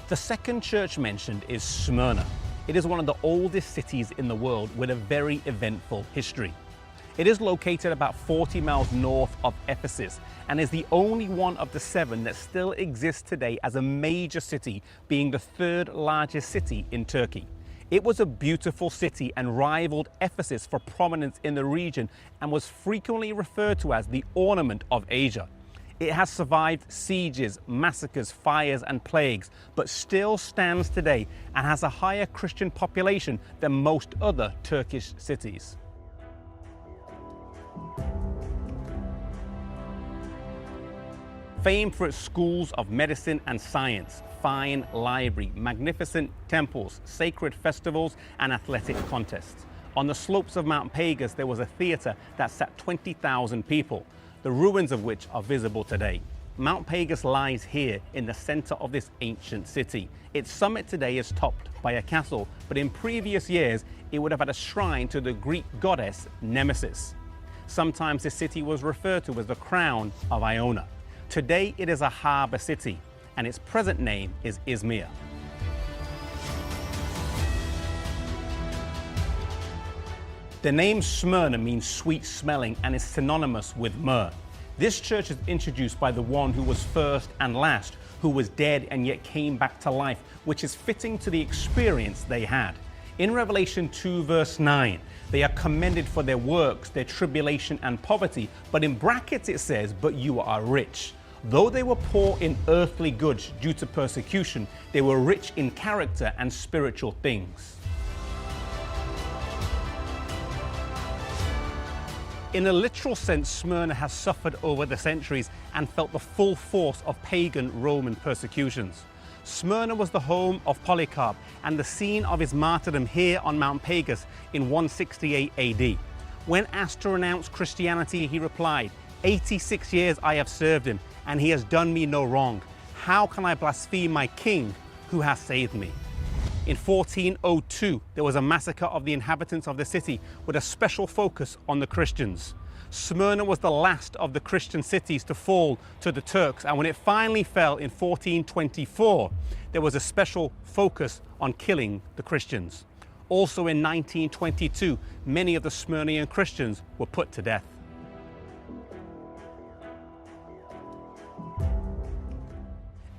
The second church mentioned is Smyrna. It is one of the oldest cities in the world with a very eventful history. It is located about 40 miles north of Ephesus and is the only one of the 7 that still exists today as a major city, being the 3rd largest city in Turkey. It was a beautiful city and rivaled Ephesus for prominence in the region and was frequently referred to as the ornament of Asia. It has survived sieges, massacres, fires and plagues, but still stands today and has a higher Christian population than most other Turkish cities. Famed for its schools of medicine and science, fine library, magnificent temples, sacred festivals and athletic contests. On the slopes of Mount Pegasus there was a theatre that sat 20,000 people, the ruins of which are visible today. Mount Pegasus lies here in the center of this ancient city. Its summit today is topped by a castle, but in previous years it would have had a shrine to the Greek goddess Nemesis. Sometimes this city was referred to as the crown of Iona. Today it is a harbour city and its present name is Izmir. The name Smyrna means sweet smelling and is synonymous with myrrh. This church is introduced by the one who was first and last, who was dead and yet came back to life, which is fitting to the experience they had. In Revelation 2 verse 9, they are commended for their works, their tribulation and poverty, but in brackets it says, "But you are rich." Though they were poor in earthly goods due to persecution, they were rich in character and spiritual things. In a literal sense, Smyrna has suffered over the centuries and felt the full force of pagan Roman persecutions. Smyrna was the home of Polycarp and the scene of his martyrdom here on Mount Pegasus in 168 AD. When asked to renounce Christianity, he replied, 86 years I have served him, and he has done me no wrong. How can I blaspheme my king who has saved me? In 1402, there was a massacre of the inhabitants of the city with a special focus on the Christians. Smyrna was the last of the Christian cities to fall to the Turks, and when it finally fell in 1424, there was a special focus on killing the Christians. Also in 1922, many of the Smyrnian Christians were put to death.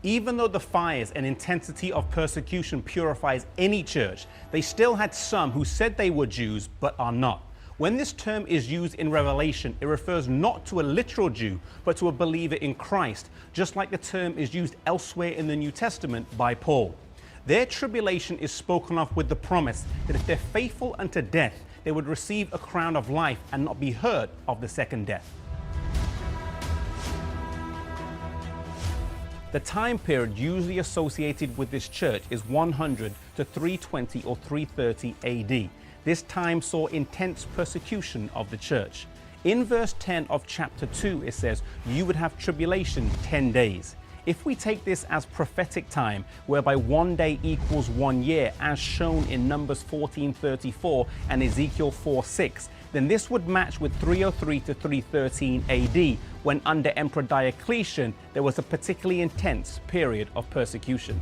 Even though the fires and intensity of persecution purifies any church, they still had some who said they were Jews but are not. When this term is used in Revelation, it refers not to a literal Jew, but to a believer in Christ, just like the term is used elsewhere in the New Testament by Paul. Their tribulation is spoken of with the promise that if they're faithful unto death, they would receive a crown of life and not be hurt of the second death. The time period usually associated with this church is 100 to 320 or 330 AD. This time saw intense persecution of the church. In verse 10 of chapter 2, it says, "You would have tribulation 10 days." If we take this as prophetic time, whereby 1 day equals 1 year, as shown in Numbers 14:34 and Ezekiel 4:6, then this would match with 303 to 313 AD, when under Emperor Diocletian there was a particularly intense period of persecution.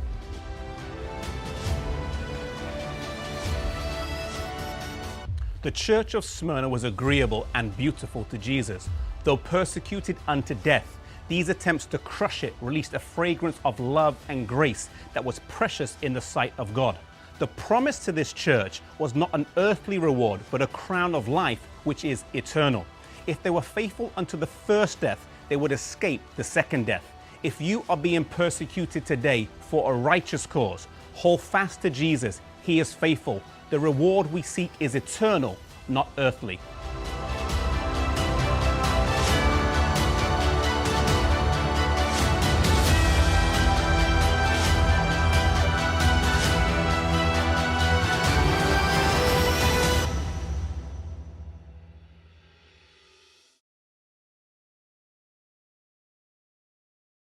The church of Smyrna was agreeable and beautiful to Jesus. Though persecuted unto death, these attempts to crush it released a fragrance of love and grace that was precious in the sight of God. The promise to this church was not an earthly reward, but a crown of life, which is eternal. If they were faithful unto the first death, they would escape the second death. If you are being persecuted today for a righteous cause, hold fast to Jesus. He is faithful. The reward we seek is eternal, not earthly.